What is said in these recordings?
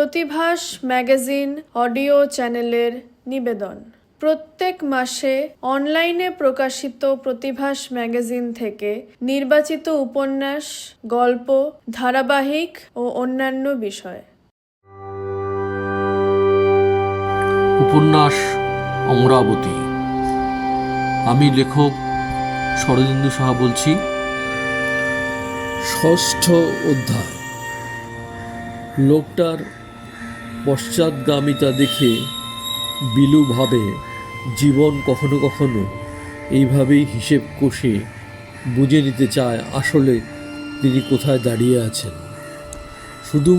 প্রতিভাস magazine audio চ্যানেলের নিবেদন। প্রত্যেক মাসে অনলাইনে প্রকাশিত প্রতিভাস ম্যাগাজিন থেকে নির্বাচিত উপন্যাস, গল্প, ধারাবাহিক ও অন্যান্য বিষয়। উপন্যাস অমরাবতী। আমি লেখক শরদিন্দু সাহা বলছি। ষষ্ঠ অধ্যায়। লোকটার পশ্চাৎগামিতা দেখে বিলু ভাবে জীবন কখনো কখনো এইভাবেই হিসেব কষে বুঝে নিতে চায় আসলে তিনি কোথায় দাঁড়িয়ে আছেন। শুধু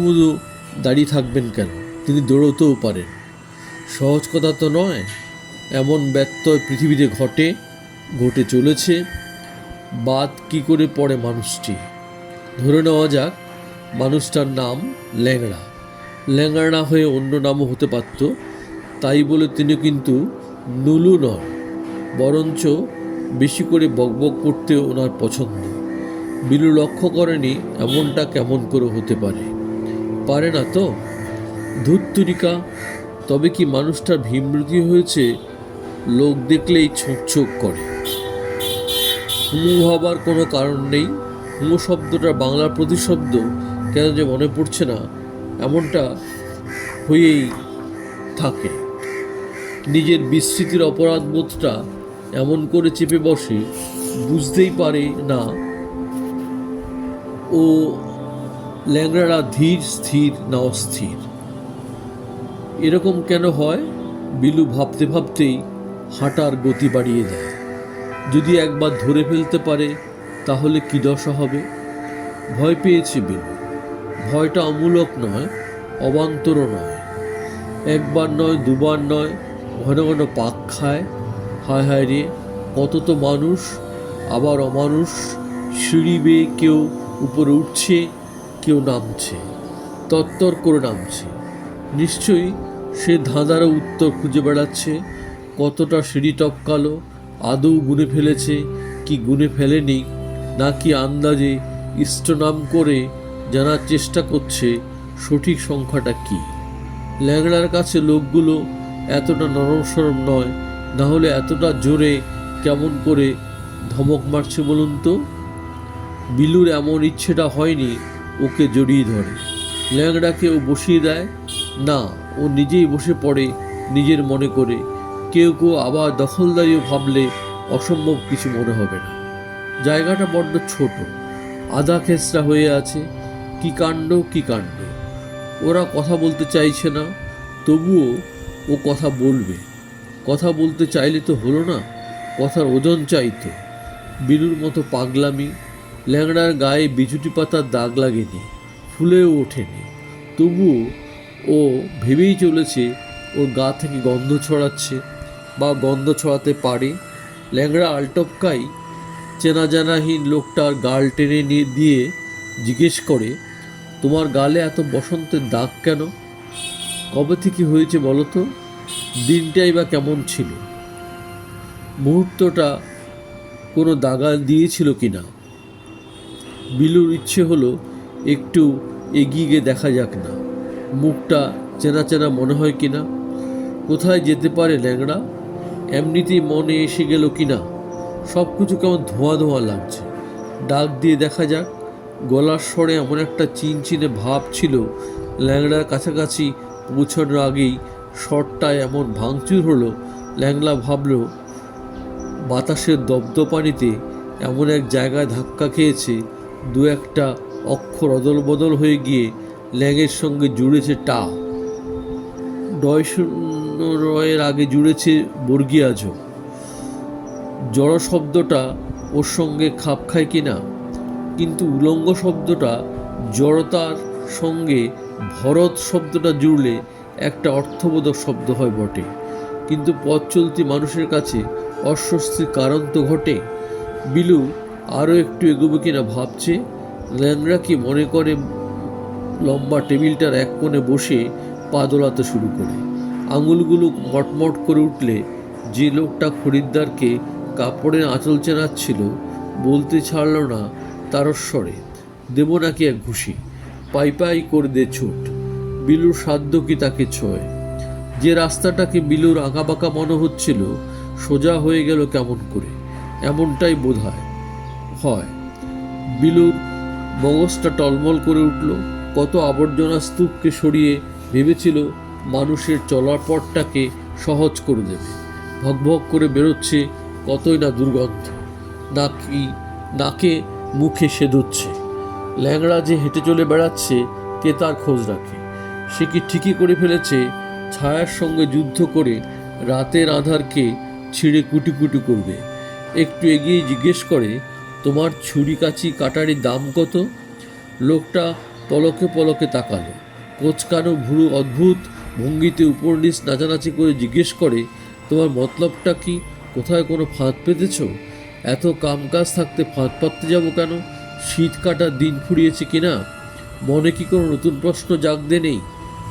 দাঁড়িয়ে থাকবেন কেন, তিনি দৌড়তেও পারেন। সহজ কথা তো নয়। এমন ব্যত্যয় পৃথিবীতে ঘটে চলেছে। বাদ কি করে পড়ে মানুষটি? ধরে নেওয়া যাক মানুষটার নাম ল্যাংড়া। ল্যাংড়া হয়ে অন্য নামও হতে পারত, তাই বলে তিনি কিন্তু নুলু নন, বরঞ্চ বেশি করে বকবক করতে ওনার পছন্দ। বিলু লক্ষ্য করেনি এমনটা কেমন করে হতে পারে না তো। ধুত্তুরিকা, তবে কি মানুষটার ভীমরতি হয়েছে? লোক দেখলেই ছোঁক করে। হুমু হবার কোনো কারণ নেই। হুমু শব্দটার বাংলা প্রতিশব্দ কেন যে মনে পড়ছে না, এমনটা হয়েই থাকে। নিজের বিস্মৃতির অপরাধবোধটা এমন করে চেপে বসে, বুঝতেই পারে না ও ল্যাংড়ারা ধীর স্থির না অস্থির। এরকম কেন হয়? বিলু ভাবতে ভাবতেই হাঁটার গতি বাড়িয়ে দেয়। যদি একবার ধরে ফেলতে পারে তাহলে কি দশা হবে? ভয় পেয়েছে বিলু। ভয়টা অমূলক নয়, অবান্তরও নয়। একবার নয়, দুবার নয়, ঘন ঘন পাক খায়। হায় হায় রে, কত তো মানুষ, আবার অমানুষ। সিঁড়ি বেয়ে কেউ উপরে উঠছে, কেউ নামছে, তত্তর করে নামছে। নিশ্চয়ই সে ধাঁধারও উত্তর খুঁজে বেড়াচ্ছে। কতটা সিঁড়ি টপকালো, আদৌ গুনে ফেলেছে কি গুনে ফেলেনি, নাকি আন্দাজে ইষ্টনাম করে জানার চেষ্টা করছে সঠিক সংখ্যাটা কি। ল্যাংড়ার কাছে লোকগুলো এতটা নরম সরম নয়, না হলে এতটা জোরে কেমন করে ধমক মারছে বলুন তো? বিলুর এমন ইচ্ছেটা হয়নি ওকে জড়িয়ে ধরে। ল্যাংড়াকে ও বসিয়ে দেয় না, ও নিজেই বসে পড়ে নিজের মনে করে। কেউ আবার দখলদারিও ভাবলে অসম্ভব কিছু মনে হবে না। জায়গাটা বড্ড ছোট, আধা খেসরা হয়ে আছে। কি কাণ্ড! ওরা কথা বলতে চাইছে না, তবুও ও কথা বলবে। কথা বলতে চাইলে তো হলো না, কথার ওজন চাইতো। বিলুর মতো পাগলামি। ল্যাংড়ার গায়ে বিছুটি পাতার দাগ লাগেনি, ফুলেও ওঠেনি, তবুও ও ভেবেই চলেছে ওর গা থেকে গন্ধ ছড়াচ্ছে বা গন্ধ ছড়াতে পারে। ল্যাংড়া আলটপকাই চেনা জানাহীন লোকটার গাল টেনে দিয়ে জিজ্ঞেস করে, তোমার গালে এত বসন্তের দাগ কেন? কবে থেকে হয়েছে বলো তো? দিনটাই বা কেমন ছিল? মুহূর্তটা কোনো দাগা দিয়েছিল কিনা? বিলুর ইচ্ছে হলো একটু এগিয়ে গিয়ে দেখা যাক না, মুখটা চেনা চেনা মনে হয় কিনা। কোথায় যেতে পারে ল্যাংড়া? এমনিতেই মনে এসে গেল কিনা? সব কিছু কেমন ধোঁয়া ধোঁয়া লাগছে। ডাক দিয়ে দেখা যাক। গলার স্বরে এমন একটা চিনচিনে ভাব ছিল, ল্যাংড়ার কাছাকাছি পৌঁছানোর আগেই স্বরটায় এমন ভাঙচুর হলো, ল্যাংড়া ভাবল বাতাসের দপদপানিতে এমন এক জায়গায় ধাক্কা খেয়েছে, দু একটা অক্ষর অদল বদল হয়ে গিয়ে ল্যাংয়ের সঙ্গে জুড়েছে টা। ডয় শূন্য রয়ের আগে জুড়েছে বর্গীয়াজ। জড় শব্দটা ওর সঙ্গে খাপ খায় কিনা, কিন্তু উলঙ্গ শব্দটা জড়তার সঙ্গে ভরত শব্দটা জুড়লে একটা অর্থবোধক শব্দ হয় বটে, কিন্তু পথ চলতি মানুষের কাছে অস্বস্তির কারণ তো ঘটে। বিলু আরও একটু এগোবে কিনা ভাবছে। ল্যাংড়া কি মনে করে লম্বা টেবিলটার এক কোণে বসে পা দোলাতে শুরু করে। আঙুলগুলো মটমট করে উঠলে যে লোকটা খরিদ্দারকে কাপড়ের আঁচল চেনাচ্ছিল বলতে ছাড়ল না তারস্বরে, দেব নাকি এক ঘুষি? পাই করে দে ছুট। বিলুর সাধ্য কি তাকে ছোঁয়? যে রাস্তাটাকে বিলুর আঁকাবাঁকা মনে হচ্ছিল সোজা হয়ে গেল কেমন করে, এমনটাই বোধ হয়। বিলুর মগজটা টলমল করে উঠল। কত আবর্জনা স্তূপকে সরিয়ে ভেবেছিল মানুষের চলার পথটাকে সহজ করে দেবে। ভগভগ করে বেরোচ্ছে কতই না দুর্গন্ধ, নাকে মুখে সেধুচ্ছে। ল্যাংড়া যে হেঁটে চলে বেড়াচ্ছে, কে তার খোঁজ রাখে? সে কি ঠিকই করে ফেলেছে ছায়ার সঙ্গে যুদ্ধ করে রাতের আঁধারকে ছিঁড়ে কুটি কুটি করবে? একটু এগিয়ে জিজ্ঞেস করে, তোমার ছুরি কাঁচি কাটারির দাম কত? লোকটা পলকে পলকে তাকালো। কোচকানো ভুরু অদ্ভুত ভঙ্গিতে উপর নিচ নাচানাচি করে জিজ্ঞেস করে, তোমার মতলবটা কি? কোথায় কোনো ফাঁদ পেতেছ? এত কামকাজ থাকতে ফাঁদ পাততে যাব কেন? শীত কাটার দিন ফুরিয়েছে কিনা? মনে কি কোনো নতুন প্রশ্ন জাগতে নেই?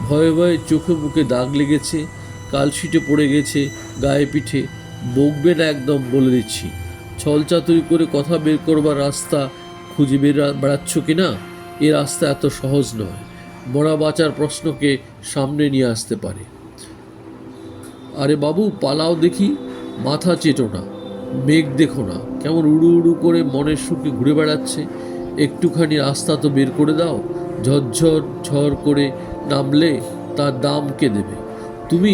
ভয়ে ভয়ে চোখে মুখে দাগ লেগেছে, কালশিটে পড়ে গেছে গায়ে পিঠে। বকবে না একদম, বলে দিচ্ছি। ছলচাতুরি করে কথা বের করবার রাস্তা খুঁজে বেড়াচ্ছ কিনা? এ রাস্তা এত সহজ নয়। মরা বাঁচার প্রশ্নকে সামনে নিয়ে আসতে পারে। আরে বাবু, পালাও দেখি। মাথা চেটো না, মেঘ দেখো না কেমন উড়ু উড়ু করে মনের সুখে ঘুরে বেড়াচ্ছে। একটুখানি রাস্তা তো বের করে দাও। ঝরঝর ঝড় করে নামলে তার দাম কে দেবে? তুমি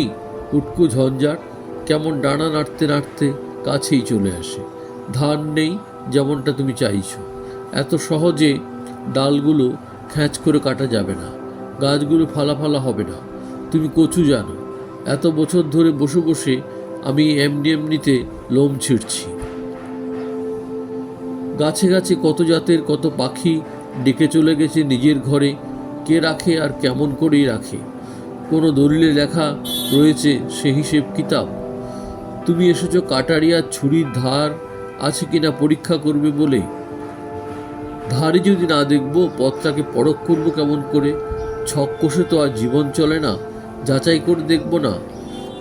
উটকো ঝঞ্ঝাট কেমন ডানা নাড়তে নাড়তে কাছেই চলে আসে। ধান নেই যেমনটা তুমি চাইছো। এত সহজে ডালগুলো খ্যাঁচ করে কাটা যাবে না, গাছগুলো ফালা ফালা হবে না। তুমি কচু জানো, এত বছর ধরে বসে বসে আমি এমনিতে লোম ছিঁড়ছি। গাছে গাছে কত জাতের কত পাখি ডেকে চলে গেছে নিজের ঘরে। কে রাখে আর কেমন করেই রাখে? কোনো দলিলে লেখা রয়েছে সে হিসেব কিতাব? তুমি এসেছো কাটারিয়ার ছুরির ধার আছে কিনা পরীক্ষা করবে বলে। ধারে যদি না দেখবো, পথটাকে পরখ করবো কেমন করে? ছক কষে তো আর জীবন চলে না, যাচাই করে দেখবো না?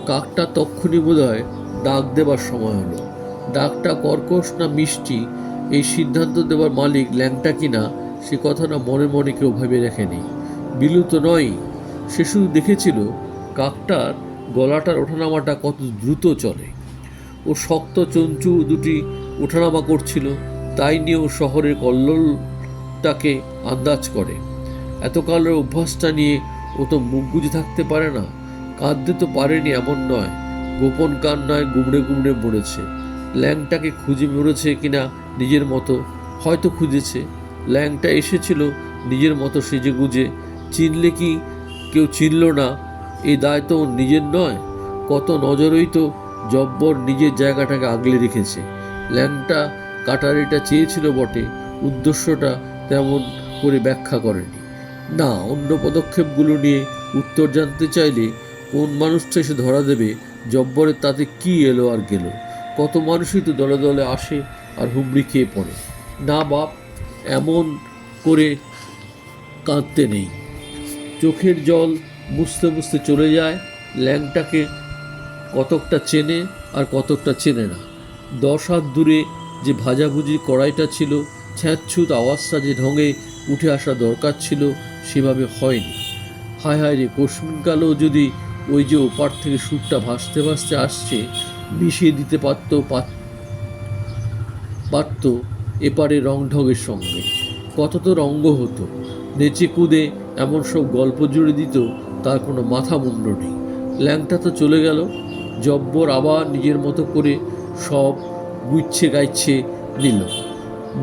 কাকটা তক্ষুনি বোধহয় ডাক দেবার সময় হলো। ডাকটা কর্কশ না মিষ্টি, এই সিদ্ধান্ত দেবার মালিক ল্যাংটা কিনা সে কথাটা মনে মনে কেউ ভেবে রাখেনি। বিলু তো নয়, সে শুধু দেখেছিল কাকটার গলাটার ওঠানামাটা কত দ্রুত চলে। ও শক্ত চঞ্চু দুটি ওঠানামা করছিল, তাই নিয়ে ও শহরের কল্লোলটাকে আন্দাজ করে। এতকালের অভ্যাসটা নিয়ে ও তো মুখ গুজে থাকতে পারে না। কাঁদতে তো পারেনি এমন নয়, গোপন কান্নায় গুমড়ে গুমড়ে মরেছে। ল্যাংটাকে খুঁজে মরেছে কিনা নিজের মতো, হয়তো খুঁজেছে। ল্যাংটা এসেছিল নিজের মতো সেজে গুজে। চিনলে কি কেউ চিনল না, এই দায় তো নিজের নয়। কত নজরেই তো জব্বর নিজের জায়গাটাকে আগলে রেখেছে। ল্যাংটা কাটারিটা চেয়েছিল বটে, উদ্দেশ্যটা তেমন করে ব্যাখ্যা করেনি। না, অন্য পদক্ষেপগুলো নিয়ে উত্তর জানতে চাইলে কোন মানুষটা এসে ধরা দেবে জব্বরের তাতে কি এলো আর গেল? কত মানুষই তো দলে দলে আসে আর হুমড়ি খেয়ে পড়ে। না বাপ, এমন করে কাঁদতে নেই। চোখের জল মুছতে মুছতে চলে যায়। ল্যাংটাকে কতকটা চেনে আর কতকটা চেনে না। 10 হাত দূরে যে ভাজাভুজির কড়াইটা ছিল, ছ্যাঁচ্ছুত আওয়াজটা যে ঢঙে উঠে আসা দরকার ছিল সেভাবে হয়নি। হায় হায় রে, কোশমিনকালেও যদি ওই যে ওপার থেকে সুরটা ভাসতে ভাসতে আসছে মিশিয়ে দিতে পারত এপারে রংঢঙের সঙ্গে, কত তো রঙ্গ হতো। নেচে কুদে এমন সব গল্প জুড়ে দিত তার কোনো মাথা মুন্ড নেই। ল্যাংটা তো চলে গেল। জব্বর আবার নিজের মতো করে সব গুচ্ছে গাইছে নিল।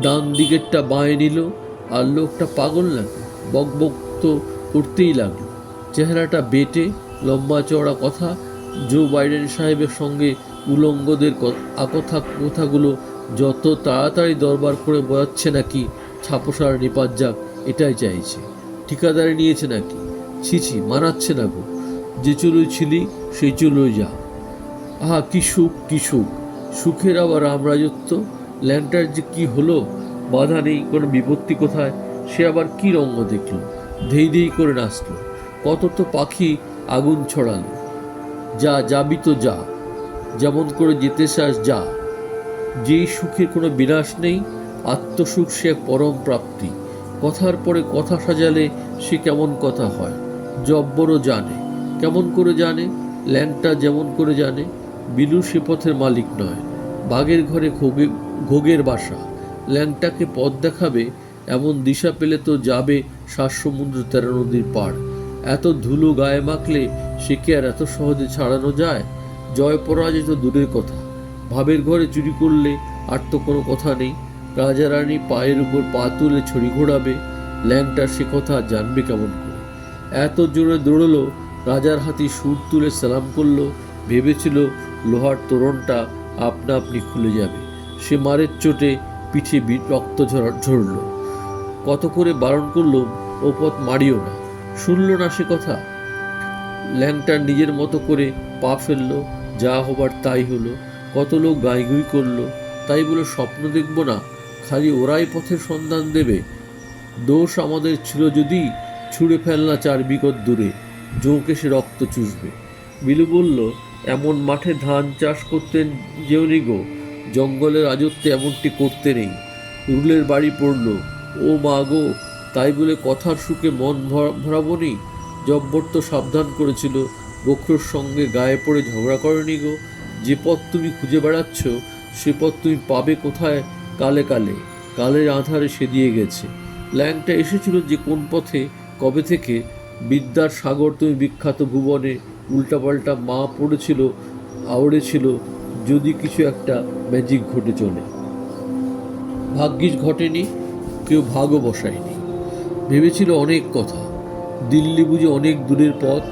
ডান দিকেরটা বাঁয়ে নিল, আর লোকটা পাগল লাগলো, বকবক তো করতেই লাগলো। চেহারাটা বেটে, লম্বা চওড়া কথা। জো বাইডেন সাহেবের সঙ্গে উলঙ্গদের কথাগুলো যত তাড়াতাড়ি দরবার করে বোঝাচ্ছে নাকি ছাপোসার নিপাত যাক, এটাই চাইছে। ঠিকাদারি নিয়েছে নাকি? ছিছি, মানাচ্ছে না গো। যে চুলোই ছিলি সেই চুলোই যা। আহা, কি সুখ, কি সুখ! সুখের আবার রামরাজত্ব। ল্যাংটার যে কি হলো, বাধা নেই, কোনো বিপত্তি কোথায়? সে আবার কি রঙ্গ দেখল, ধেই ধেই করে নাচল। কত তো পাখি আগুন ছড়ালো। যা, যাবি তো যা, যেমন করে যেতে চাস যা। যেই সুখের কোনো বিনাশ নেই, আত্মসুখ সে এক পরম প্রাপ্তি। কথার পরে কথা সাজালে সে কেমন কথা হয়। জব্বরও জানে। কেমন করে জানে? ল্যাংটা যেমন করে জানে। বিলু সে পথের মালিক নয়, বাঘের ঘরে ঘোগের বাসা। ল্যাংটাকে পথ দেখাবে এমন দিশা পেলে তো যাবে 7 সমুদ্র 13 নদীর পাড়। এত ধুলো গায়ে মাখলে সে কি আর এত সহজে ছাড়ানো যায়? জয় পরাজয় তো দূরের কথা, ভাবের ঘরে চুরি করলে আর তো কোনো কথা নেই। রাজা রানী পায়ের উপর পা তুলে ছড়ি ঘোরাবে, ল্যাংটা সে কথা জানবে কেমন করে? এত জোরে দৌড়লো, রাজার হাতি সুর তুলে সালাম করলো, ভেবেছিল লোহার তোরণটা আপনা আপনি খুলে যাবে। সে মারের চোটে পিঠে রক্ত ঝরল। কত করে বারণ করলো, ও পথ মারিও না, শুনল না সে কথা। ল্যাংটা নিজের মতো করে পা ফেললো, যা হবার তাই হলো। কত লোক গাইগুই করলো, তাই বলে স্বপ্ন দেখব না খালি ওরাই পথের সন্ধান দেবে? দোষ আমাদের ছিল যদি, ছুঁড়ে ফেলনা 4 বিঘত দূরে, জোঁকে সে রক্ত চুষবে। বিলু বলল, এমন মাঠে ধান চাষ করতেন যেওনি গো, জঙ্গলের রাজত্বে এমনটি করতে নেই। রুলের বাড়ি পড়ল, ও মা গো, তাই বলে কথার সুখে মন ভরাবো নি? জব্বর তো সাবধান করেছিল, বখরুর সঙ্গে গায়ে পড়ে ঝগড়া করেনি গো। যে পথ তুমি খুঁজে বেড়াচ্ছ সে পথ তুমি পাবে কোথায়? কালে কালে, কালের আধারে সে দিয়ে গেছে। ল্যাংটা এসেছিল যে কোন পথে, কবে থেকে? বিদ্যার সাগর তুমি বিখ্যাত ভুবনে, উল্টাপাল্টা মা পড়েছিল, আওড়েছিল, যদি কিছু একটা ম্যাজিক ঘটে চলে। ভাগ্যিস ঘটেনি, কেউ ভাগও বসায়নি। ভেবেছিল অনেক কথা, দিল্লি বুঝে অনেক দূরের পথ।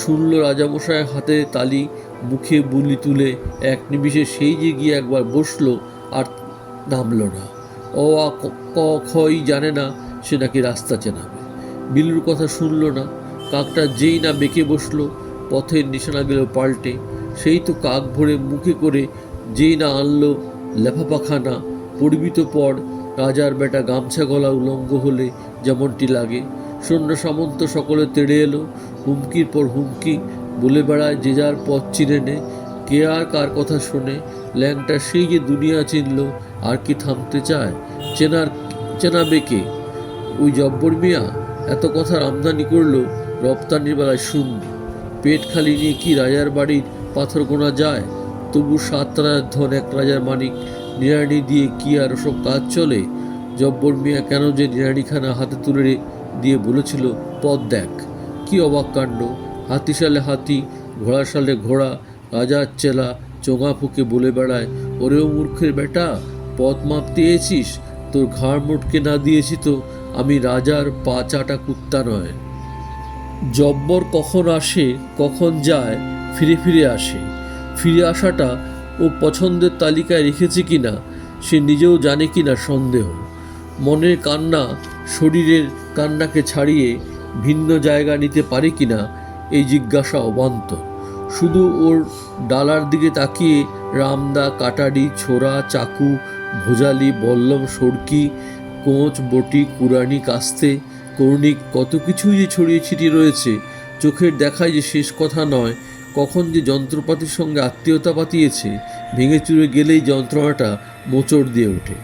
শুনল রাজামশায়ের হাতে তালি, মুখে বুলি তুলে এক নিমিষে সেই যে গিয়ে একবার বসলো আর নামল না। অ আ ক খই জানে না, সে নাকি রাস্তা চেনাবে। বিলুর কথা শুনল না। কাকটা যেই না বেঁকে বসলো, পথের নিশানা গেল পাল্টে। সেই তো কাক ভরে মুখে করে যেই না আনলো লেফাপাখানা। পড়বি তো পর, রাজার বেটা গামছা গলা উলঙ্গ হলে যেমনটি লাগে। সৈন্য সামন্ত সকলে তেড়ে এলো, হুমকির পর হুমকি বলে বেড়ায় যে যার পথ চিনে নে। কে আর কার কথা শোনে? ল্যাংটা সেই যে দুনিয়া চিনল, আর কি থামতে চায়? চেনাবে কে? ওই জব্বর মিয়া এত কথার আমদানি করলো, রপ্তানির বেলায় শূন্য। পেট খালি নিয়ে কি রাজার বাড়ির পাথর গোনা যায়? তবু 7 রাজার ধন 1 রাজার মানিক, নিড়ানি দিয়ে কি আর ওসব কাজ চলে? জব্বর মিয়া কেন যে নিড়ানিখানা হাতে তুলে দিয়ে বলেছিল, পথ দেখ। কি অবাক কাণ্ড! হাতি সালে হাতি, ঘোড়া সালে ঘোড়া, রাজার চেলা চোঙা ফুকে বলে বেড়ায়, ওরেও মূর্খের বেটা, পথ মাপতে এসেছিস? তোর ঘাড় মোটকে না দিয়েছি তো আমি রাজার পা চাটা কুত্তা নয়। জব্বর কখন আসে কখন যায়, ফিরে ফিরে আসে। ফিরে আসাটা ও পছন্দের তালিকায় রেখেছে কিনা সে নিজেও জানে কিনা সন্দেহ। মনের কান্না শরীরের কান্নাকে ছাড়িয়ে ভিন্ন জায়গা নিতে পারে কিনা এই জিজ্ঞাসা অবান্তর। শুধু ওর ডালার দিকে তাকিয়ে রামদা, কাটারি, ছোরা, চাকু, ভোজালি, বল্লম, সড়কি, কোঁচ, বটি, কুরানি, কাস্তে, কর্ণিক কত কিছুই যে ছড়িয়ে ছিটিয়ে রয়েছে, চোখের দেখায় যে শেষ কথা নয়। কখন যে যন্ত্রপাতির সঙ্গে আত্মীয়তা পাতিয়েছে, ভেঙে চুরে গেলেই যন্ত্রণাটা মোচড় দিয়ে ওঠে।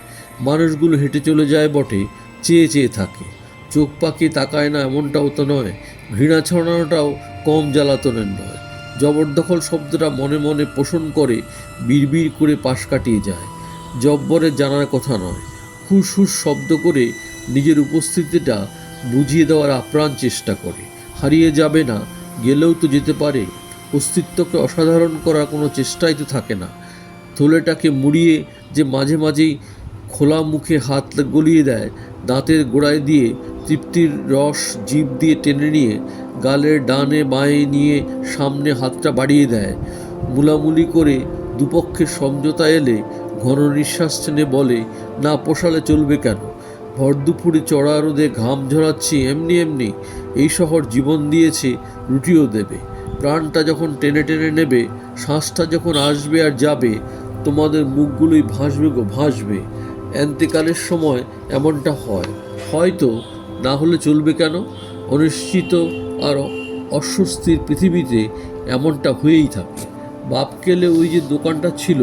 মানুষগুলো হেঁটে চলে যায় বটে, চেয়ে চেয়ে থাকে, চোখ পাকিয়ে তাকায় না এমনটাও তো নয়। ঘৃণা ছড়ানোটাও কম জ্বালাতনের নয়। জবরদখল শব্দটা মনে মনে পোষণ করে বিড়বিড় করে পাশ কাটিয়ে যায়। জব্বরের জানার কথা নয়, হুস হুস শব্দ করে নিজের উপস্থিতিটা বুঝিয়ে দেওয়ার আপ্রাণ চেষ্টা করে। হারিয়ে যাবে না, গেলেও তো যেতে পারে। অস্তিত্বকে অসাধারণ করার কোনো চেষ্টাই তো থাকে না। থলেটাকে মুড়িয়ে যে মাঝে মাঝেই খোলা মুখে হাত গলিয়ে দেয়, দাঁতের গোড়ায় দিয়ে তৃপ্তির রস জিভ দিয়ে টেনে নিয়ে গালের ডানে বাঁয়ে নিয়ে সামনে হাতটা বাড়িয়ে দেয়, মুলামুলি করে দুপক্ষের সমঝোতা এলে ঘন নিঃশ্বাস টেনে বলে, না পোষালে চলবে কেন? ভর দুপুরে চড়া রোদে ঘাম ঝরাচ্ছি এমনি এমনি, এই শহর জীবন দিয়েছে, রুটিও দেবে। প্রাণটা যখন টেনে টেনে নেবে, শ্বাসটা যখন আসবে আর যাবে, তোমাদের মুখগুলোই ভাসবে গো, ভাসবে। অন্ত্যকালের সময় এমনটা হয়, হয়তো, না হলে চলবে কেন? অনিশ্চিত আর অস্বস্তির পৃথিবীতে এমনটা হয়েই থাকে। বাপকেলে ওই যে দোকানটা ছিল,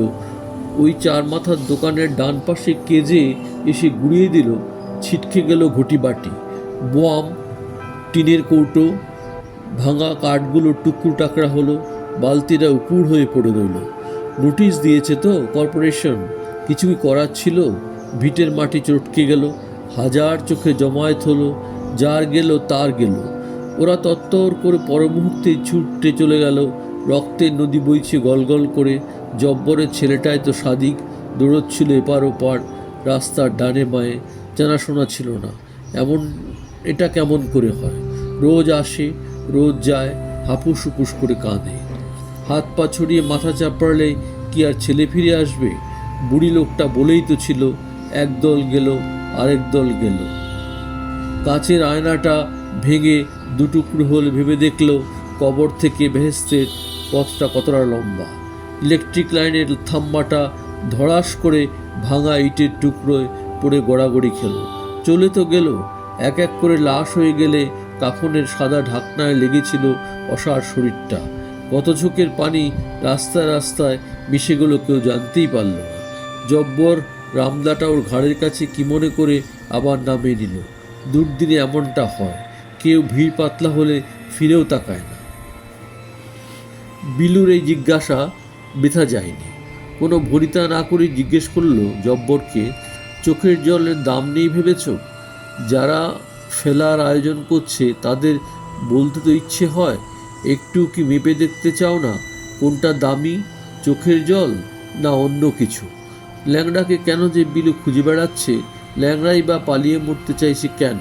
ওই 4 মাথার দোকানের ডান পাশে কেজে এসে গুড়িয়ে দিল, ছিটকে গেল ঘটি বাটি, বোয়াম, টিনের কৌটো, ভাঙা কাঠগুলো টুকরো টাকরা হলো, বালতিটা উপুড় হয়ে পড়ে রইল। নোটিশ দিয়েছে তো কর্পোরেশন, কিছু কি করার ছিল? ভিটের মাটি চটকে গেল, হাজার চোখে জমায়েত হলো, যার গেল তার গেল। ওরা তত্তর করে পর মুহূর্তে ছুটতে চলে গেল। রক্তের নদী বইছে গলগল করে। জব্বরের ছেলেটাই তো সাদিক, দৌড়চ্ছিল এপার ওপার, রাস্তার ডানে বাঁয়ে। জানাশোনা ছিল না। এটা কেমন করে হয়? রোজ আসে, রোজ যায়, হাপুস হুপুস করে কাঁদে। হাত পা ছড়িয়ে মাথা চাপড়ালে কি আর ছেলে ফিরে আসবে? বুড়ি লোকটা বলেই তো ছিল, একদল গেল আরেক দল গেল। কাচের আয়নাটা ভেঙে দুটুকরো হলে ভেবে দেখল কবর থেকে বেহেস্তের পথটা কতটা লম্বা। ইলেকট্রিক লাইনের থাম্বাটা ধড়াস করে ভাঙা ইটের টুকরোয় পড়ে গড়াগড়ি খেল। চলে তো গেল, এক এক করে লাশ হয়ে গেলে কাফনের সাদা ঢাকনায় লেগেছিল অসার শরীরটা। কত ঝোঁকের পানি রাস্তায় রাস্তায় মিশে গেল, কেউ জানতেই পারল না। জব্বর রামদাটা ওর ঘাড়ের কাছে কি মনে করে আবার নামিয়ে নিল। দুর্দিনে এমনটা হয়, কেউ ভিড় পাতলা হলে ফিরেও তাকায় না। বিলুর এই জিজ্ঞাসা বৃথা যায়নি। কোনো ভরিতা না করে জিজ্ঞেস করল জব্বরকে, চোখের জলের দাম নেই ভেবেছ? যারা ফেলার আয়োজন করছে তাদের বলতে তো ইচ্ছে হয়, একটু কি মেপে দেখতে চাও না কোনটা দামি, চোখের জল না অন্য কিছু? ল্যাংড়াকে কেন যে বিলু খুঁজে বেড়াচ্ছে, ল্যাংড়াই বা পালিয়ে মরতে চাইছে কেন?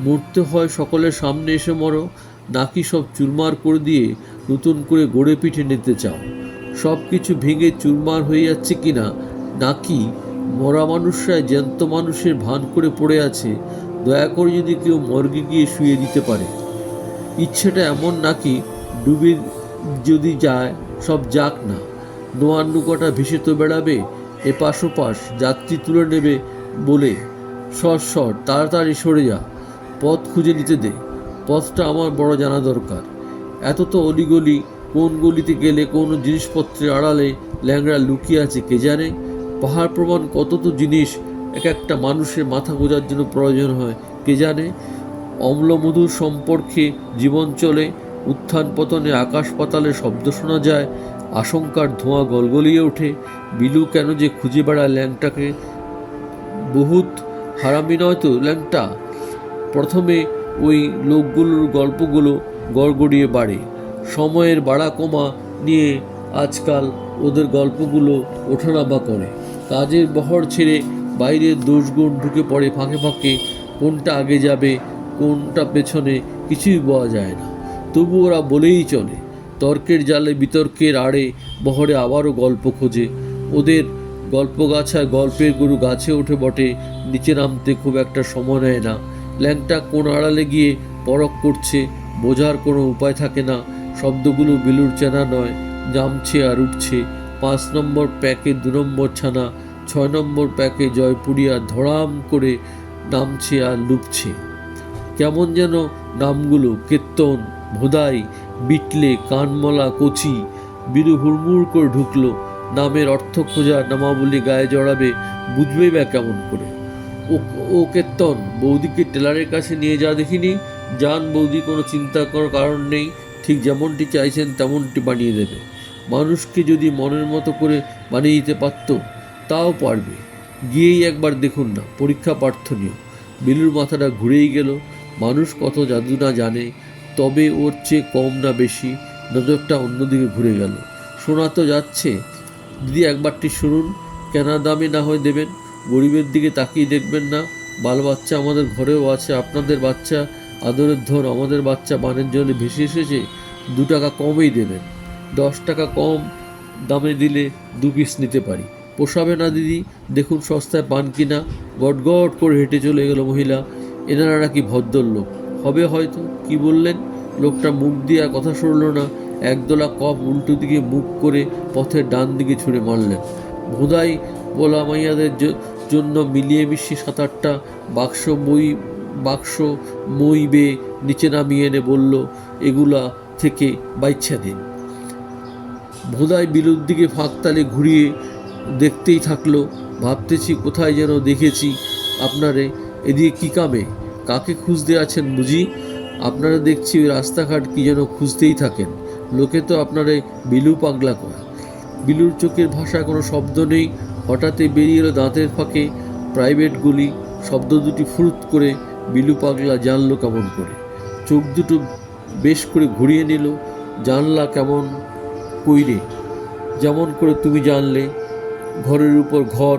মরতে হয় সকলের সামনে এসে মরো, নাকি সব চুরমার করে দিয়ে নতুন করে গড়ে পিঠে নিতে চাও? সব কিছু ভেঙে চুরমার হয়ে যাচ্ছে কিনা, নাকি মরা মানুষরাই জ্যান্ত মানুষের ভান করে পড়ে আছে, দয়া করে যদি কেউ মর্গে গিয়ে শুয়ে দিতে পারে? ইচ্ছেটা এমন নাকি ডুবে যদি যায় সব যাক না, নোয়ান্নু কটা ভেসে তো বেড়াবে, এপাশ ওপাশ যাত্রী তুলে নেবে বলে সর তাড়াতাড়ি সরে যা, পথ খুঁজে নিতে দে। পথটা আমার বড় জানা দরকার। এত তো অলিগলি, কোন গলিতে গেলে কোনো জিনিসপত্রের আড়ালে ল্যাংড়া লুকিয়ে আছে কে জানে। পাহাড় প্রমাণ কত তো জিনিস এক একটা মানুষের মাথা গোজার জন্য প্রয়োজন হয় কে জানে। অম্লমধুর সম্পর্কে জীবন চলে, উত্থান পতনে আকাশ পাতালে শব্দ শোনা যায়, আশঙ্কার ধোঁয়া গলগলিয়ে ওঠে। বিলু কেন যে খুঁজে বেড়ায় ল্যাংটাকে? বহুত হারামি নয় তো ল্যাংটা? প্রথমে ওই লোকগুলোর গল্পগুলো গড়গড়িয়ে বাড়ে। সময়ের বাড়া কমা নিয়ে আজকাল ওদের গল্পগুলো ওঠানামা করে। কাজের বহর ছেড়ে বাইরের দোষগুণ ঢুকে পড়ে ফাঁকে ফাঁকে। কোনটা আগে যাবে কোনটা পেছনে কিছুই বলা যায় না। তবু ওরা বলেই চলে। তর্কের জালে বিতর্কের আড়ে বহরে আবারও গল্প খোঁজে। ওদের গল্পগাছায় গল্পের গরু গাছে ওঠে বটে, নিচে নামতে খুব একটা সময় নেয় না। ল্যাংটা কোন আড়ালে গিয়ে পরখ করছে বোঝার কোনো উপায় থাকে না। শব্দগুলো বিলুর চেনা নয়, নামছে আর উঠছে। 5 নম্বর প্যাকে 2 নম্বর ছানা, 6 নম্বর প্যাকে জয়পুরিয়া ধড়াম করে নামছে আর লুপছে। কেমন যেন নামগুলো কীর্তন, ভোদাই, বিটলে, কানমলা, কচি। বিলু হুড়মুড় করে ঢুকলো। নামের অর্থ খোঁজার নামাবলী গায়ে জড়াবে, বুঝবেই বা কেমন করে? ও কীর্তন, বৌদিকে টেলারের কাছে নিয়ে যা দেখিনি। যান বৌদি, কোনো চিন্তা করার কারণ নেই, ঠিক যেমনটি চাইছেন তেমনটি বানিয়ে দেবে। মানুষকে যদি মনের মতো করে বানিয়ে দিতে পারত, তাও পারবে। গিয়েই একবার দেখুন না, পরীক্ষা প্রার্থনীয়। বিলুর মাথাটা ঘুরেই গেল। মানুষ কত জাদু না জানে, তবে ওর চেয়ে কম না বেশি। নজরটা অন্যদিকে ঘুরে গেল। শোনা তো যাচ্ছে। দিদি একবারটি শুনুন, কেনা দামে না হয় দেবেন, গরিবের দিকে তাকিয়ে দেখবেন না। বাল বাচ্চা আমাদের ঘরেও আছে, আপনাদের বাচ্চা আদরের ধর, আমাদের বাচ্চা বানের জলে ভেসে এসেছে। 2 টাকা কমই দেবেন। 10 টাকা কম দামে দিলে 2 পিস নিতে পারি। পোষাবে না দিদি, দেখুন সস্তায় পান কিনা। গটগট করে হেঁটে চলে গেল মহিলা। এনারা নাকি ভদ্রলোক হবে হয়তো। কি বললেন? লোকটা মুখ দিয়ে আর কথা সরল না। একদলা কপ উল্টো দিকে মুখ করে পথের ডান দিকে ছুঁড়ে মারলেন। ভোদাই বলা মাইয়াদের জন্য মিলিয়ে মিশিয়ে 7-8টা বাক্স মই বেয়ে নিচে নামিয়ে এনে বলল, এগুলা থেকে বাইচ্ছা দিন। ভোদাই বিলুর দিকে ফাঁকতালে ঘুরিয়ে দেখতেই থাকলো। ভাবতেছি কোথায় যেন দেখেছি আপনারে। এদিকে কি কামে? কাকে খুঁজতে আছেন বুঝি? আপনারা দেখছি ওই রাস্তাঘাট কি যেন খুঁজতেই থাকেন। লোকে তো আপনারে বিলু পাগলা কয়। বিলুর চোখের ভাষায় কোনো শব্দ নেই। হঠাৎই বেরিয়ে এলো দাঁতের ফাঁকে প্রাইভেট গুলি। শব্দ দুটি ফুরুত করে বিলু পাগলা জানলো কেমন করে। চোখ দুটো বেশ করে ঘুরিয়ে নিল। জানলা কেমন কইরে, যেমন করে তুমি জানলে। ঘরের উপর ঘর,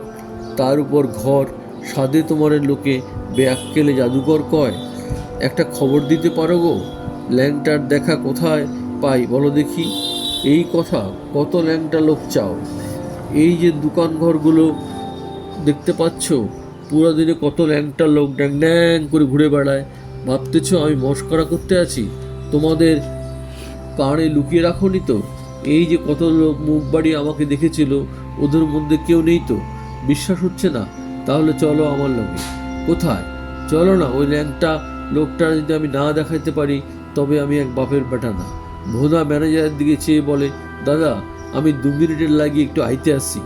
তার উপর ঘর, সাধে তোমার লোকে ব্যাককেলে জাদুকর কয়। একটা খবর দিতে পারো গো, ল্যাংটার দেখা কোথায় পাই বলো দেখি। এই কথা কত ল্যাংটা লোক চাও? এই যে দোকান ঘরগুলো দেখতে পাচ্ছ, পুরো দিনে কত ল্যাংটা লোক ড্যাং ড্যাং করে ঘুরে বেড়ায়। ভাবতেছ আমি মস্করা করতে আছি? তোমাদের কানে লুকিয়ে রাখোনি তো? এই যে কত লোক মুখ বাড়িয়ে আমাকে দেখেছিল, ওদের মধ্যে কেউ নেই তো? বিশ্বাস হচ্ছে না? তাহলে চলো আমার লগে। কোথায়? চলো না। ওই ল্যাংটা লোকটা যদি আমি না দেখাইতে পারি তবে আমি এক বাপের বেটা না। ভোদা ম্যানেজারের দিকে চেয়ে বলে, দাদা আমি 2 মিনিটের লাগিয়ে একটু আইতে আসছি।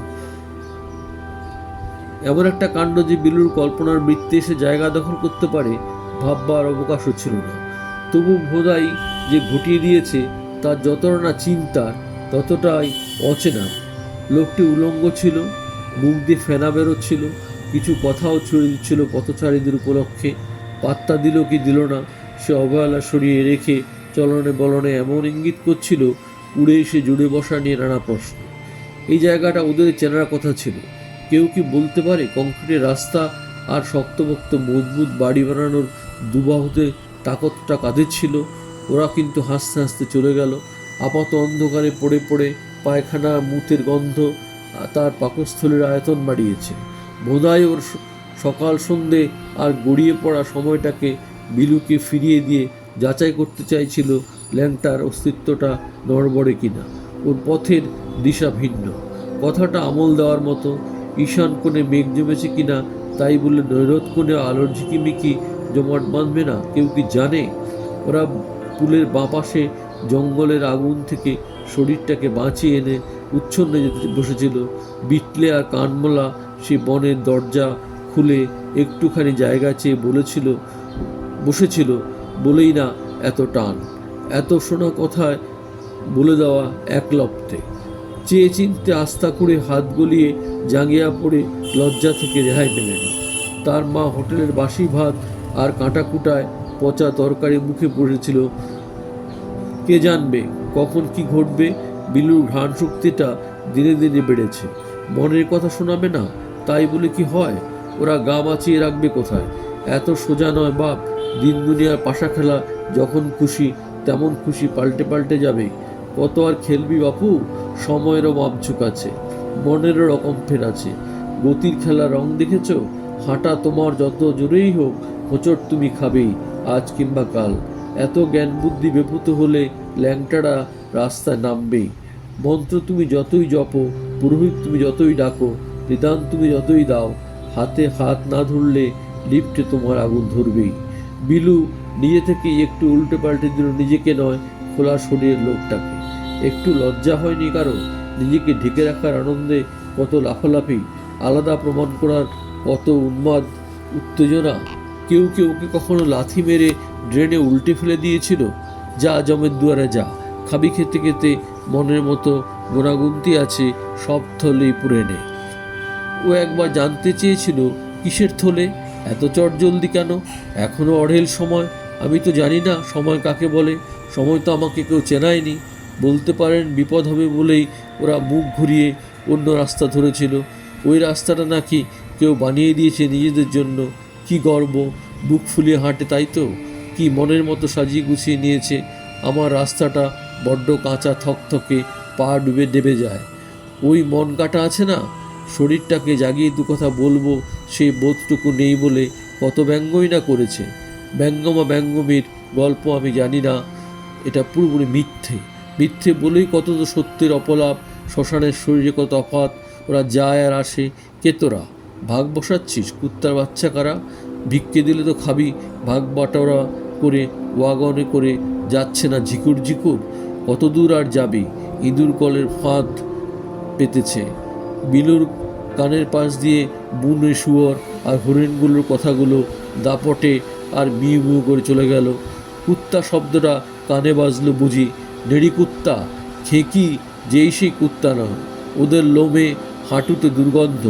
এমন একটা কাণ্ড যে বিলুর কল্পনার বৃত্তে এসে জায়গা দখল করতে পারে ভাববার অবকাশ ছিল না। তবু ভোদাই যে ঘটিয়ে দিয়েছে তার যতটা না চিন্তার ততটাই অচেনা। লোকটি উলঙ্গ ছিল, মুখ দিয়ে ফেনা বেরোচ্ছিল, কিছু কথাও ছড়িয়ে দিচ্ছিল পথচারীদের উপলক্ষে। পাত্তা দিল কি দিল না, সে অবহেলা সরিয়ে রেখে চলনে বলনে এমন ইঙ্গিত করছিল, উড়ে এসে জুড়ে বসা নিয়ে নানা প্রশ্ন। এই জায়গাটা ওদের চেনার কথা ছিল। কেউ কি বলতে পারে কংক্রিটের রাস্তা আর শক্তপোক্ত মজবুত বাড়ি বানানোর দুবাহুতে তাকতটা কাদের ছিল? ওরা কিন্তু হাসতে হাসতে চলে গেল। আপাত অন্ধকারে পড়ে পড়ে পায়খানা মুতের গন্ধ তার পাকস্থলীর আয়তন বাড়িয়েছে। বোধহয় ওর সকাল সন্ধে আর গড়িয়ে পড়া সময়টাকে বিলুকে ফিরিয়ে দিয়ে যাচাই করতে চাইছিল ল্যাংটার অস্তিত্বটা নড়বড়ে কিনা, ওর পথের দিশা ভিন্ন। কথাটা আমল দেওয়ার মতো। ঈশান কোণে মেঘ জমেছে কিনা তাই বলে নৈরত কোণে আলোর ঝিকিমিকি জমাট বাঁধবে না? কেউ কি জানে? ওরা পুলের বাঁ পাশে জঙ্গলের আগুন থেকে শরীরটাকে বাঁচিয়ে এনে উচ্ছন্নে যেতে বসেছিল। বিটলে আর কানমোলা সে বনের দরজা খুলে একটুখানি জায়গা চেয়ে বসেছিল বলেই না এত টান, এত শোনা কথায় বলে দেওয়া এক লপ্তে। চেয়ে চিনতে আস্থা করে হাত গলিয়ে জাঙ্গিয়া পড়ে লজ্জা থেকে রেহাই পেলেনি। তার মা হোটেলের বাসি ভাত আর কাঁটাকুটায় পচা তরকারি মুখে পড়েছিল। কে জানবে কখন কি ঘটবে? বিলুর ঘ্রাণ শক্তিটা দিনে দিনে বেড়েছে। মনের কথা শোনাবে না তাই বলে কি হয়? ওরা গা বাঁচিয়ে রাখবে কোথায়? এত সোজা নয় বাপ। দিন দুনিয়ার পাশা খেলা যখন খুশি তেমন খুশি পাল্টে পাল্টে যাবে। কত আর খেলবি বাপু? সময়েরও মাপঝুক আছে, মনেরও রকম ফের আছে। গতির খেলা রং দেখেছ? হাঁটা তোমার যত জোরেই হোক, হোঁচট তুমি খাবেই আজ কিংবা কাল। এত জ্ঞান বুদ্ধি বেপুত হলে ল্যাংটারা রাস্তায় নামবেই। মন্ত্র তুমি যতই জপো, পুরোহিত তুমি যতই ডাকো, নিদান তুমি যতই দাও, হাতে হাত না ধরলে লিফটে তোমার আগুন ধরবেই। বিলু নিজে থেকেই একটু উল্টে পাল্টে দিল নিজেকে নয়, খোলা শরীরের লোকটাকে। একটু লজ্জা হয়নি কারো? নিজেকে ঢেকে রাখার আনন্দে কত লাফালাফি, আলাদা প্রমাণ করার কত উন্মাদ উত্তেজনা। কেউ কেউ ওকে কখনো লাথি মেরে ড্রেনে উল্টে ফেলে দিয়েছিল। যা জমের দুয়ারে যা, খাবি খেতে খেতে মনের মতো গোনাগুনতি আছে, সব থলেই পুড়ে নে। ও একবার জানতে চেয়েছিল কিসের থলে, এত চট জলদি কেন? এখনো অঢেল সময়। আমি তো জানি না সময় কাকে বলে। সময় তো আমাকে কেউ চেনায়নি। বলতে পারেন বিপদ হবে বলেই ওরা মুখ ঘুরিয়ে অন্য রাস্তা ধরেছিল। ওই রাস্তাটা নাকি কেউ বানিয়ে দিয়েছে নিজেদের জন্য। কি গর্ব, বুক ফুলিয়ে হাঁটে তাই তো। কি মনের মতো সাজিয়ে গুছিয়ে নিয়েছে। আমার রাস্তাটা বড্ড কাঁচা থকথকে, পা ডুবে ডেবে যায়। ওই মন কাটা আছে না, শরীরটাকে জাগিয়ে দু কথা বলবো সেই বোধটুকু নেই বলে কত ব্যঙ্গই না করেছে। ব্যঙ্গমা ব্যঙ্গমীর গল্প আমি জানি না, এটা পুরোপুরি মিথ্যে। মিথ্যে বলেই কত তো সত্যের অপলাপ। শ্মশানের শরীরে কত তফাৎ। ওরা যায় আর আসে। কে তোরা? ভাগ বসাচ্ছিস? কুত্তার বাচ্চা কারা? ভিক্ষে দিলে তো খাবি। ভাগ বাটোয়ারা করে ওয়াগনে করে যাচ্ছে না ঝিকুর ঝিকুর। কত দূর আর যাবি? ইঁদুর কলের ফাঁদ পেতেছে। বিলুর কানের পাশ দিয়ে বুনে শুয়োর আর হরিণগুলোর কথাগুলো দাপটে আর মিউ মিউ করে চলে গেল। কুত্তা শব্দটা কানে বাজলো বুঝি। নেড়ি কুত্তা, খেকি যেই সেই কুত্তা নয়, ওদের লোমে হাঁটুতে দুর্গন্ধ।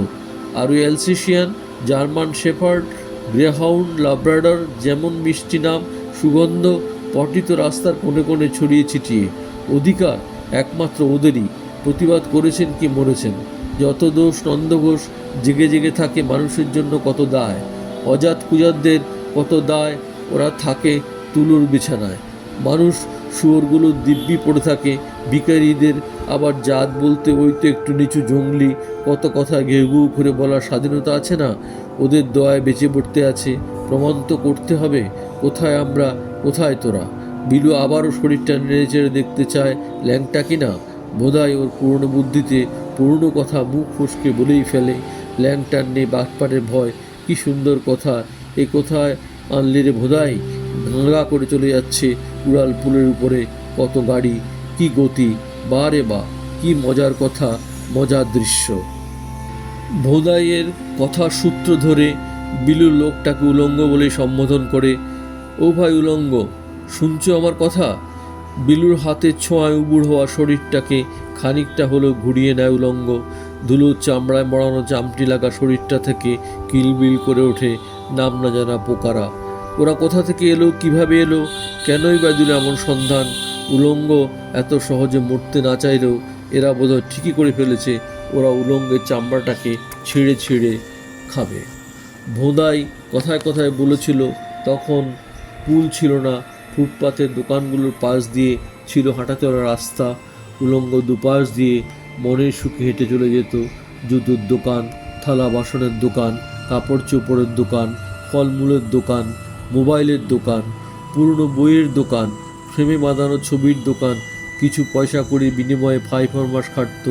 আর ওই Alsatian, German shepherd, greyhound, Labrador, যেমন মিষ্টি নাম, সুগন্ধ পটিত রাস্তার কোণে কোণে ছড়িয়ে ছিটিয়ে। অধিকার একমাত্র ওদেরই। প্রতিবাদ করেছেন কি মরেছেন। যত দোষ নন্দঘোষ জেগে জেগে থাকে মানুষের জন্য কত দায়, অজাত কুজাতদের কত দায়, ওরা থাকে তুলোর বিছানায়। মানুষ শুয়োরগুলো দিব্যি পড়ে থাকে, ভিখারিদের আবার জাত বলতে ওই তো একটু নিচু জঙ্গলি কত কথা ঘেউ ঘেউ করে বলার স্বাধীনতা আছে না? ওদের দয়ায় বেঁচে পড়তে আছে, প্রমাণ তো করতে হবে। কোথায় আমরা, কোথায় তোরা? বিলু আবারও শরীরটা নেড়ে চেড়ে দেখতে চায় ল্যাংটা কিনা। বোধহয় ওর পুরনো বুদ্ধিতে পুরনো কথা মুখ ফসকে বলেই ফেলে। ল্যাংটার নেই বাটপাটের ভয়। কি সুন্দর কথা, এ কোথায় আনলি রে ভোদাই? গাঁগা করে চলে যাচ্ছে উড়াল পুলের উপরে কত গাড়ি, কি গতি, বারে বা কি মজার কথা, মজার দৃশ্য। ভোদাইয়ের কথার সূত্র ধরে বিলুর লোকটাকে উলঙ্গ বলে সম্বোধন করে। ও ভাই উলঙ্গ, শুনছো আমার কথা? বিলুর হাতের ছোঁয়ায় উবুড় হওয়া শরীরটাকে খানিকটা হলেও ঘুরিয়ে নেয় উলঙ্গ। ধুলোর চামড়ায় মড়ানো চামটি লাগা শরীরটা থেকে কিলবিল করে ওঠে নাম না জানা পোকারা। ওরা কোথা থেকে এলো, কিভাবে এলো, কেনই বা দিল এমন সন্ধান? উলঙ্গ এত সহজে মরতে না চাইলেও এরা বোধহয় ঠিকই করে ফেলেছে, ওরা উলঙ্গের চামড়াটাকে ছিঁড়ে ছিঁড়ে খাবে। ভোঁদাই কথায় কথায় বলেছিল তখন পুল ছিল না, ফুটপাতের দোকানগুলোর পাশ দিয়ে ছিল হাঁটা চলা রাস্তা। উলঙ্গ দুপাশ দিয়ে মনের সুখে হেঁটে চলে যেত। জুতোর দোকান, থালা বাসনের দোকান, কাপড় চোপড়ের দোকান, ফলমূলের দোকান, মোবাইলের দোকান, পুরনো বইয়ের দোকান, ফ্রেমে বাঁধানো ছবির দোকান। কিছু পয়সা করে বিনিময়ে ফাই ফরমাস খাটত।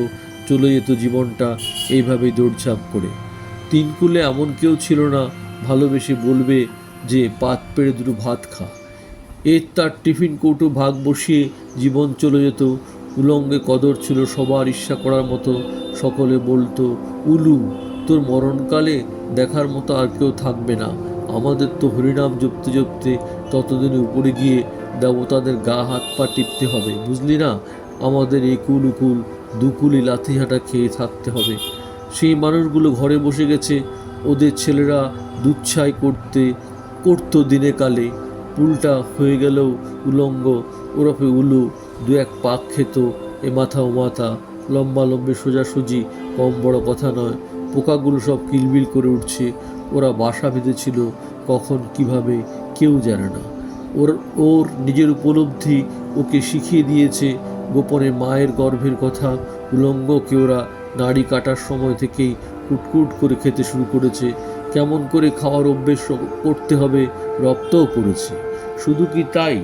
চলে যেত জীবনটা এইভাবেই দৌড়ঝাঁপ করে। তিনকুলে এমন কেউ ছিল না ভালোবেসে বলবে যে পাত পেড়ে দুটো ভাত খা। এর তার টিফিন কৌটো ভাগ বসিয়ে জীবন চলে যেত। উলঙ্গে কদর ছিল সবার ঈর্ষা করার মতো। সকলে বলতো, উলু, তোর মরণকালে দেখার মতো আর কেউ থাকবে না। আমাদের তো হরিনাম জপতে জপতে ততদিনে উপরে গিয়ে দেবতাদের গা হাত পা টিপতে হবে, বুঝলি না? আমাদের একুল উকুল দুকুলি লাথিহাঁটা খেয়ে থাকতে হবে। সেই মানুষগুলো ঘরে বসে গেছে, ওদের ছেলেরা দুচ্ছাই করতো দিনে কালে। পুলটা হয়ে গেলেও উলঙ্গ ওরফে উলু দু এক পাক খেত। এ মাথা ও মাথা, লম্বা লম্বে সোজাসুজি, কম বড় কথা নয়। পোকাগুলো সব কিলবিল করে উঠছে। ওরা বাসা বেঁধেছিল কখন কিভাবে কেউ জানে না। ওর নিজের উপলব্ধি ওকে শিখিয়ে দিয়েছে গোপনে মায়ের গর্ভের কথা। উলঙ্গকে ওরা নাড়ি কাটার সময় থেকেই কুটকুট করে খেতে শুরু করেছে। কেমন করে খাওয়ার অভ্যেস করতে হবে রপ্তও করেছে। শুধু কি তাই,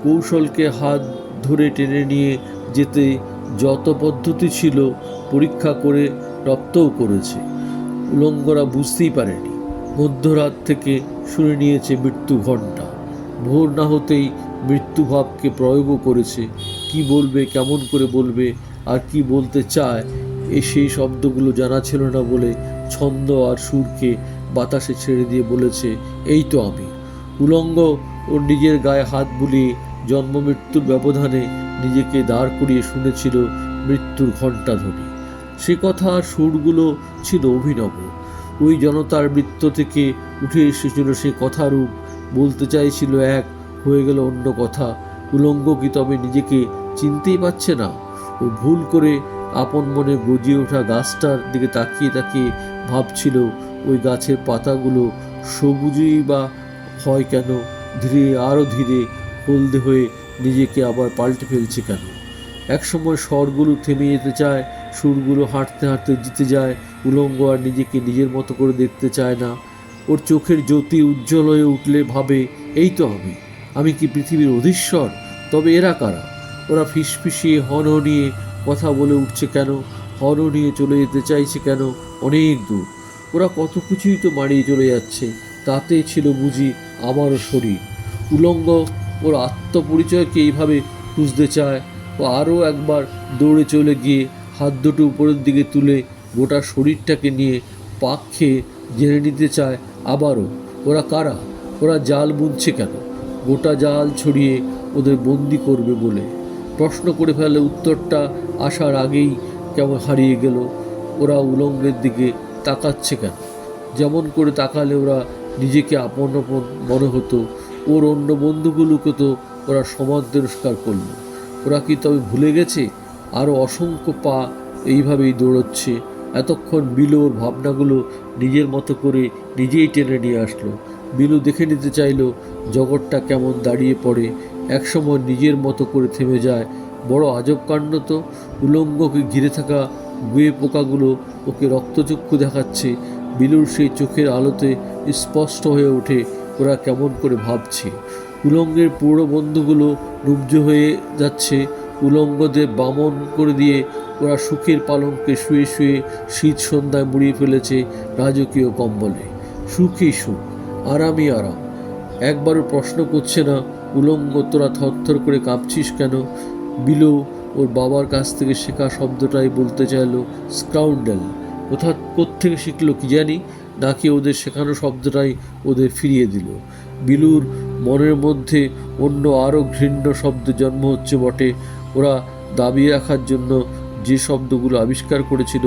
কৌশলকে হাত ধরে টেনে নিয়ে যেতে যত পদ্ধতি ছিল পরীক্ষা করে রপ্তও করেছে। উলঙ্গরা বুঝতেই পারেনি। মধ্যরাত থেকে শুনে নিয়েছে মৃত্যু ঘণ্টা। ভোর না হতেই মৃত্যুভাবকে প্রয়োগও করেছে। কি বলবে, কেমন করে বলবে, আর কি বলতে চায় সেই শব্দগুলো জানা ছিল না বলে ছন্দ আর সুরকে বাতাসে ছেড়ে দিয়ে বলেছে, এই তো আমি। উলঙ্গ ওর নিজের গায়ে হাত বুলিয়ে জন্ম মৃত্যুর ব্যবধানে নিজেকে দাঁড় করিয়ে শুনেছিল মৃত্যুর ঘণ্টাধ্বনি। সে কথা আর সুরগুলো ছিল অভিনব। ওই জনতার বৃত্ত থেকে উঠে এসেছিল সে কথারূপ। বলতে চাইছিল এক, হয়ে গেল অন্য কথা। উলঙ্গ কি তবে নিজেকে চিনতেই পারছে না? ও ভুল করে আপন মনে গজিয়ে ওঠা গাছটার দিকে তাকিয়ে তাকিয়ে ভাবছিল, ওই গাছের পাতাগুলো সবুজই বা হয় কেন? ধীরে আরও ধীরে হলদে হয়ে নিজেকে আবার পাল্টে ফেলছে কেন? একসময় স্বরগুলো থেমে যেতে চায়, সুরগুলো হাঁটতে হাঁটতে জিতে যায়। উলঙ্গ আর নিজেকে নিজের মতো করে দেখতে চায় না। ওর চোখের জ্যোতি উজ্জ্বল হয়ে উঠলে ভাবে, এই তো আমি কি পৃথিবীর অধীশ্বর? তবে এরা কারা? ওরা ফিসফিসিয়ে হনহনিয়ে কথা বলে উঠছে কেন? হনহনিয়ে চলে যেতে চাইছে কেন? অনেক দূর। ওরা কত কিছুই তো মারিয়ে চলে যাচ্ছে, তাতে ছিল বুঝি আমারও শরীর। উলঙ্গ ওর আত্মপরিচয়কে এইভাবে খুঁজতে চায়। ও আরও একবার দৌড়ে চলে গিয়ে হাত দুটো উপরের দিকে তুলে গোটা শরীরটাকে নিয়ে পাক খেয়ে জেনে নিতে চায় আবারও, ওরা কারা? ওরা জাল বুনছে কেন? গোটা জাল ছড়িয়ে ওদের বন্দি করবে বলে। প্রশ্ন করে ফেলে উত্তরটা আসার আগেই কেমন হারিয়ে গেল। ওরা উলঙ্গের দিকে তাকাচ্ছে কেন? যেমন করে তাকালে ওরা নিজেকে আপন আপন মনে হতো। ওর অন্য বন্ধুগুলোকে তো ওরা সমান তিরস্কার করল। ওরা কি তবে ভুলে গেছে? আরও অসংখ্য পা এইভাবেই দৌড়চ্ছে। এতক্ষণ বিলু ওর ভাবনাগুলো নিজের মতো করে নিজেই টেনে নিয়ে আসলো। বিলু দেখে নিতে চাইল জগৎটা কেমন দাঁড়িয়ে পড়ে, একসময় নিজের মতো করে থেমে যায়। বড় আজব কাণ্ড তো। উলঙ্গকে ঘিরে থাকা গুয়ে পোকাগুলো ওকে রক্তচক্ষু দেখাচ্ছে। বিলুর সেই চোখের আলোতে স্পষ্ট হয়ে ওঠে ওরা কেমন করে ভাবছে। উলঙ্গের পুরো বন্ধুগুলো রুব্ধ হয়ে যাচ্ছে। উলঙ্গদের বামন করে দিয়ে ওরা সুখের পালঙ্কে শুয়ে শুয়ে শীত সন্ধ্যায় মুড়িয়ে ফেলেছে রাজকীয় কম্বলে। সুখই সুখ, আরামই আরাম। একবারও প্রশ্ন করছে না, উলঙ্গ তোরা থরথর করে কাঁপছিস কেন? বিলু ওর বাবার কাছ থেকে শেখা শব্দটাই বলতে চাইল, স্কাউন্ডেল। কোত্থেকে শিখলো কি জানি, নাকি ওদের শেখানো শব্দটাই ওদের ফিরিয়ে দিল। বিলুর মনের মধ্যে অন্য আরও ঘৃণ্য শব্দ জন্ম হচ্ছে বটে। ওরা দাবিয়ে রাখার জন্য যে শব্দগুলো আবিষ্কার করেছিল,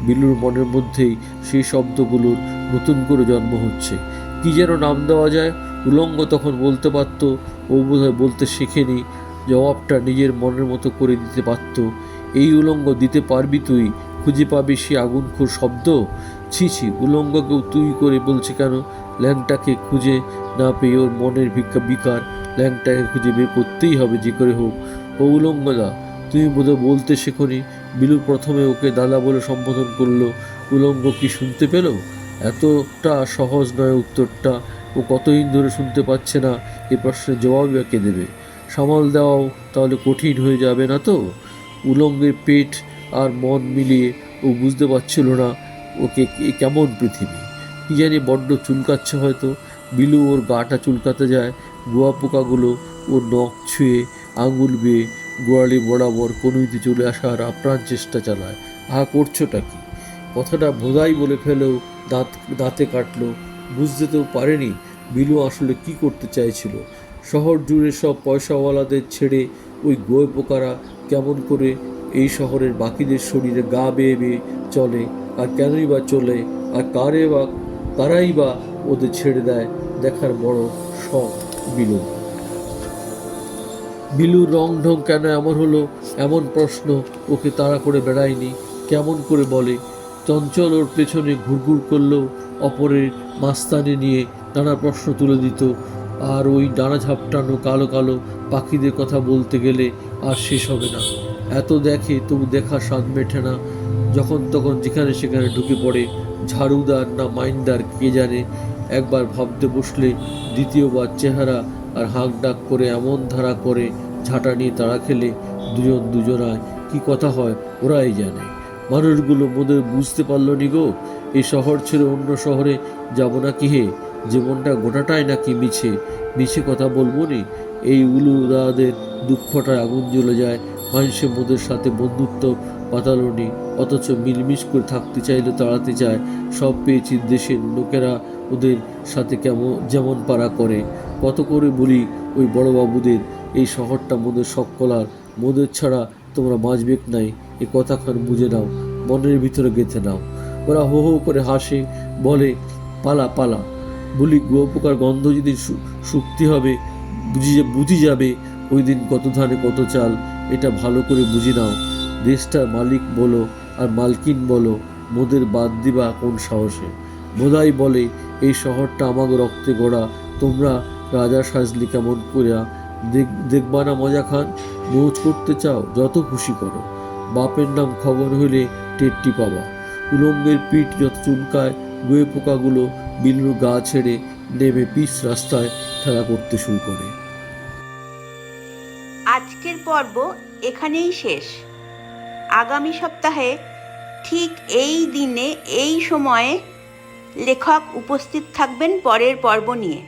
বিলুর মনের মধ্যেই সেই শব্দগুলোর নতুন করে জন্ম হচ্ছে। কি যেন নাম দেওয়া যায়? উলঙ্গ তখন বলতে পারত, ও বোধহয় বলতে শেখেনি। জবাবটা নিজের মনের মতো করে দিতে পারত। এই উলঙ্গ দিতে পারবি তুই? খুঁজে পাবি সে আগুনখোর শব্দ? ছি ছি, উলঙ্গকেও তুই করে বলছে কেন? ল্যাংটাকে খুঁজে না পেয়ে ওর মনের বিকার। ল্যাংটাকে খুঁজে বের করতেই হবে যে করে হোক। ও উলঙ্গদা, তুমি বোধহয় বলতে শেখনি। বিলু প্রথমে ওকে দাদা বলে সম্বোধন করলো। উলঙ্গ কি শুনতে পেল? এতটা সহজ নয় উত্তরটা। ও কতদিন ধরে শুনতে পাচ্ছে না? এ প্রশ্নের জবাবই বা কে দেবে? সামাল দেওয়াও তাহলে কঠিন হয়ে যাবে না তো? উলঙ্গের পেট আর মন মিলিয়ে ও বুঝতে পারছিল না ওকে কেমন পৃথিবী। কি জানি বড্ড চুলকাচ্ছে হয়তো। বিলু ওর গাটা চুলকাতে যায়। গোয়া পোকাগুলো ওর নখ ছুঁয়ে আঙুল বেয়ে গোড়ালি বরাবর কনুইতে চলে আসার আপ্রাণ চেষ্টা চালায়। করছোটা কি? কথাটা ভোদাই বলে ফেলেও দাঁতে কাটলো। বুঝতে তো পারেনি বিলু আসলে কি করতে চাইছিল। শহর জুড়ে সব পয়সাওয়ালাদের ছেড়ে ওই গোয়ে পোকারা কেমন করে এই শহরের বাকিদের শরীরে গা বেয়ে বেয়ে চলে, আর কেনই বা চলে, আর কারাই বা ওদের ছেড়ে দেয় দেখার বড় শখ বিলু। বিলুর রং ঢং কেন এমন হলো, এমন প্রশ্ন ওকে তাড়া করে বেড়ায়নি। কেমন করে বলে? চঞ্চল ওর পেছনে ঘুরঘুর করলেও অপরের মাস্তানি নিয়ে নানা প্রশ্ন তুলে দিত। আর ওই ডানা ঝাপটানো কালো কালো পাখিদের কথা বলতে গেলে আর শেষ হবে না। এত দেখে তবু দেখা স্বাদ মেটে না। যখন তখন যেখানে সেখানে ঢুকে পড়ে। ঝাড়ুদার না মাইন্দার কে জানে। একবার ভাবতে বসলে দ্বিতীয়বার চেহারা আর হাঁক ডাক করে এমন ধারা করে, ঝাঁটা নিয়ে তাড়া খেলে দুজন দুজনায় কি কথা হয় ওরাই জানে। মানুষগুলো মোদের বুঝতে পারলো নি গো। এই শহর ছেড়ে অন্য শহরে যাব না কি হে? জীবনটা গোটাটাই নাকি মিছে কথা বলবো নি? এই উলুদাদের দুঃখটায় আগুন জ্বলে যায়। মানুষে মোদের সাথে বন্ধুত্ব পাতালো নি, অথচ মিলমিশ করে থাকতে চাইলে তাড়াতে চায়। সব পেয়েছি দেশের লোকেরা ওদের সাথে যেমন পারা করে। কত করে বলি ওই বড়বাবুদের, এই শহরটা মোদের সকলার, মোদের ছাড়া তোমরা বাঁচবে নাই। এ কথাখান বুঝে নাও, মনের ভিতরে গেঁথে নাও। ওরা হো হো করে হাসে, বলে পালা পালা। বলি গোপোকার গন্ধ যেদিন শুকতে হবে বুঝি যাবে ওই দিন কত ধানে কত চাল। এটা ভালো করে বুঝি নাও। দেশটার মালিক বলো আর মালকিন বলো, মোদের বাদ দিবা কোন সাহসে? বোধাই বলে এই শহরটা আমাকে রক্তে গড়া, তোমরা রাজা সাজলি কেমন করিয়া। দেখবা না মজা খান? মৌজ করতে চাও যত খুশি করো, বাপের নাম খবর হইলে টেরটি পাবা। উলঙ্গের পিঠ যত চুলকায়, গুয়ে পোকাগুলো বিলুর গা ছেড়ে নেমে পিচ রাস্তায় খেলা করতে শুরু করে। আজকের পর্ব এখানেই শেষ। আগামী সপ্তাহে ঠিক এই দিনে এই সময়ে লেখক উপস্থিত থাকবেন পরের পর্ব নিয়ে।